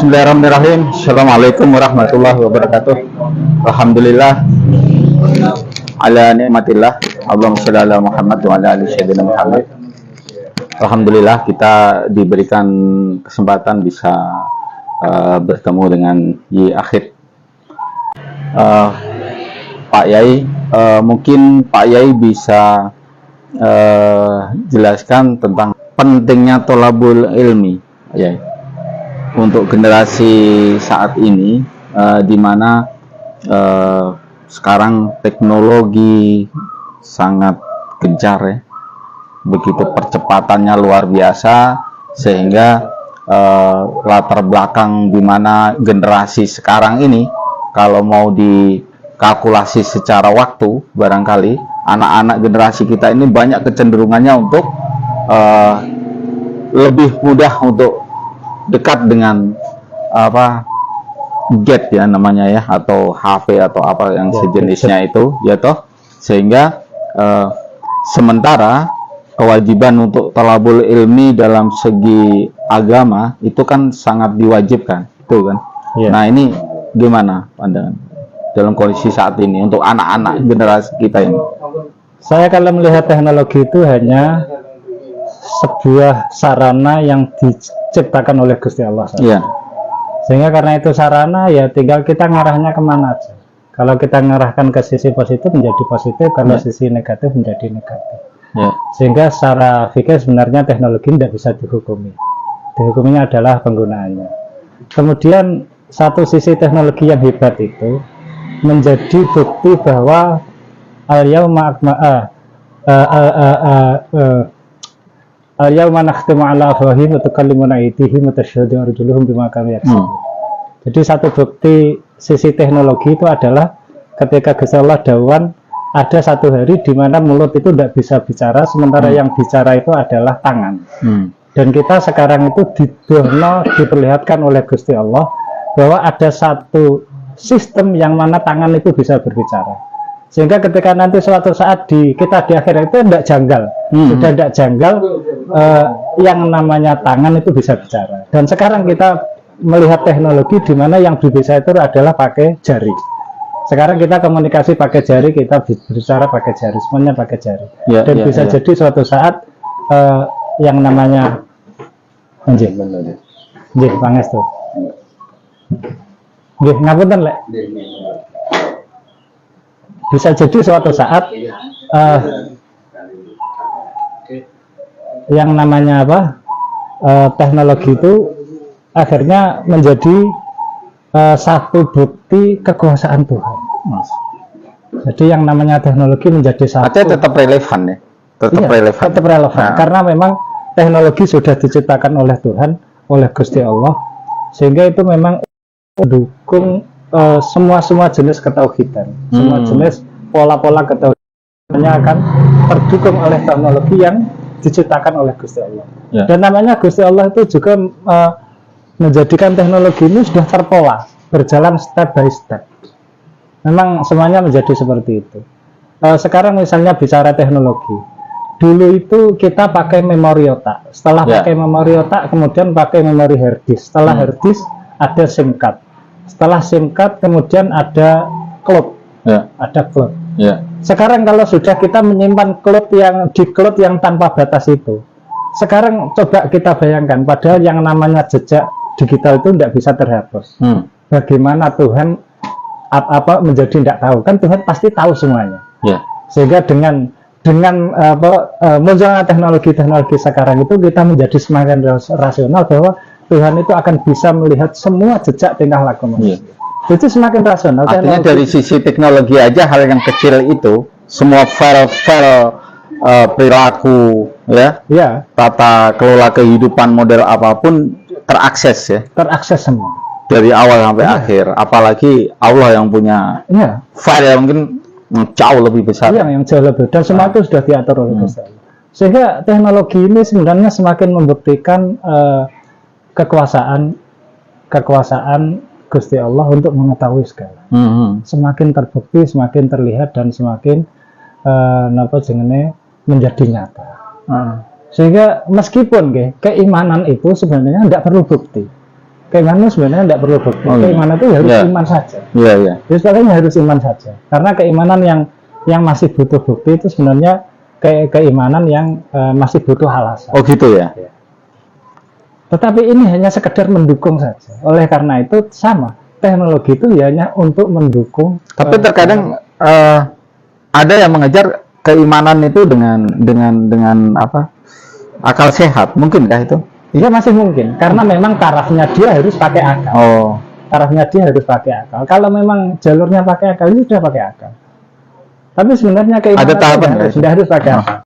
Bismillahirrahmanirrahim. Assalamualaikum warahmatullahi wabarakatuh. Alhamdulillah ala nikmatillah. Allahumma sholli ala Muhammad wa ala ali sayyidina Muhammad. Alhamdulillah kita diberikan kesempatan bisa bertemu dengan Yi Akhid. Pak Yai, mungkin Pak Yai bisa jelaskan tentang pentingnya tholabul ilmi, Yai, untuk generasi saat ini, di mana sekarang teknologi sangat gencar, ya, begitu percepatannya luar biasa, sehingga latar belakang di mana generasi sekarang ini, kalau mau dikalkulasi secara waktu, barangkali anak-anak generasi kita ini banyak kecenderungannya untuk lebih mudah untuk dekat dengan gadget, ya namanya, ya, atau HP atau apa yang sejenisnya itu, ya toh, sehingga sementara kewajiban untuk thalabul ilmi dalam segi agama itu kan sangat diwajibkan, itu kan. Nah, ini gimana pandangan dalam kondisi saat ini untuk anak-anak generasi kita ini? Saya kalau melihat teknologi itu hanya sebuah sarana yang diciptakan oleh Gusti Allah saja. Iya. Sehingga karena itu sarana, ya tinggal kita ngarahnya kemana aja. Kalau kita ngarahkan ke sisi positif menjadi positif, kalau sisi negatif menjadi negatif. Ya. Sehingga secara fikih sebenarnya teknologi tidak bisa dihukumi. Dihukuminya adalah penggunaannya. Kemudian satu sisi teknologi yang hebat itu menjadi bukti bahwa al-yawma nakhtimu ala afwahihim wa tukallimuna aydihim wa tashhadu arjuluhum bima kanu yaksubun. Jadi satu bukti sisi teknologi itu adalah ketika Gusti Allah dawuhan ada satu hari di mana mulut itu tidak bisa bicara, sementara yang bicara itu adalah tangan. Dan kita sekarang itu diperlihatkan oleh Gusti Allah bahwa ada satu sistem yang mana tangan itu bisa berbicara. Sehingga ketika nanti suatu saat kita di akhirat itu tidak janggal, sudah tidak janggal, yang namanya tangan itu bisa bicara. Dan sekarang kita melihat teknologi di mana yang berbicara itu adalah pakai jari. Sekarang kita komunikasi pakai jari, kita berbicara pakai jari, semuanya pakai jari. Dan bisa jadi suatu saat yang namanya pangestu. Ngapunten, Lek. Bisa jadi suatu saat yang namanya teknologi itu akhirnya menjadi satu bukti kekuasaan Tuhan, Mas. Jadi yang namanya teknologi menjadi satu. Artinya tetap relevan, ya? Tetap relevan. Nah, karena memang teknologi sudah diciptakan oleh Tuhan, oleh Gusti Allah, sehingga itu memang mendukung semua jenis ketauhidan, semua jenis pola-pola ketauhidannya akan terdukung oleh teknologi yang diciptakan oleh Gusti Allah. Dan namanya Gusti Allah itu juga menjadikan teknologi ini sudah terpola, berjalan step by step. Memang semuanya menjadi seperti itu. Sekarang misalnya bicara teknologi, dulu itu kita pakai memori otak, setelah pakai memori otak kemudian pakai memori hard disk, setelah hard disk ada SIM card. Setelah SIM card kemudian ada cloud, ada cloud. Sekarang kalau sudah kita menyimpan cloud di cloud yang tanpa batas itu, sekarang coba kita bayangkan, padahal yang namanya jejak digital itu tidak bisa terhapus. Bagaimana Tuhan menjadi tidak tahu? Kan Tuhan pasti tahu semuanya. Sehingga dengan munculnya teknologi sekarang itu kita menjadi semakin rasional bahwa Tuhan itu akan bisa melihat semua jejak tingkah laku manusia. Itu semakin rasional. Artinya dari sisi teknologi aja, hal yang kecil itu, semua file-file perilaku, tata kelola kehidupan model apapun terakses, ya. Terakses semua. Dari awal sampai akhir. Apalagi Allah yang punya file yang mungkin jauh lebih besar. Yang jauh lebih. Dan semua itu sudah diatur oleh Gusti Allah. Sehingga teknologi ini sebenarnya semakin membuktikan kekuasaan Gusti Allah untuk mengetahui segala. Semakin terbukti, semakin terlihat, dan semakin menjadi nyata. Sehingga meskipun keimanan itu sebenarnya tidak perlu bukti. Keimanan sebenarnya tidak perlu bukti. Oh, iya. Keimanan itu harus Iya. iman saja. Iya, iya. Jadi sebetulnya harus iman saja. Karena keimanan yang masih butuh bukti itu sebenarnya keimanan yang masih butuh alasan. Oh gitu ya. Tetapi ini hanya sekedar mendukung saja. Oleh karena itu sama, teknologi itu hanya untuk mendukung. Tapi terkadang ada yang mengejar keimanan itu dengan apa? Akal sehat, mungkinkah itu? Iya masih mungkin, karena memang tarafnya dia harus pakai akal. Oh, Tarafnya dia harus pakai akal. Kalau memang jalurnya pakai akal, itu sudah pakai akal. Tapi sebenarnya keimanan Ada tahapan, itu guys. sudah harus pakai Oh. akal.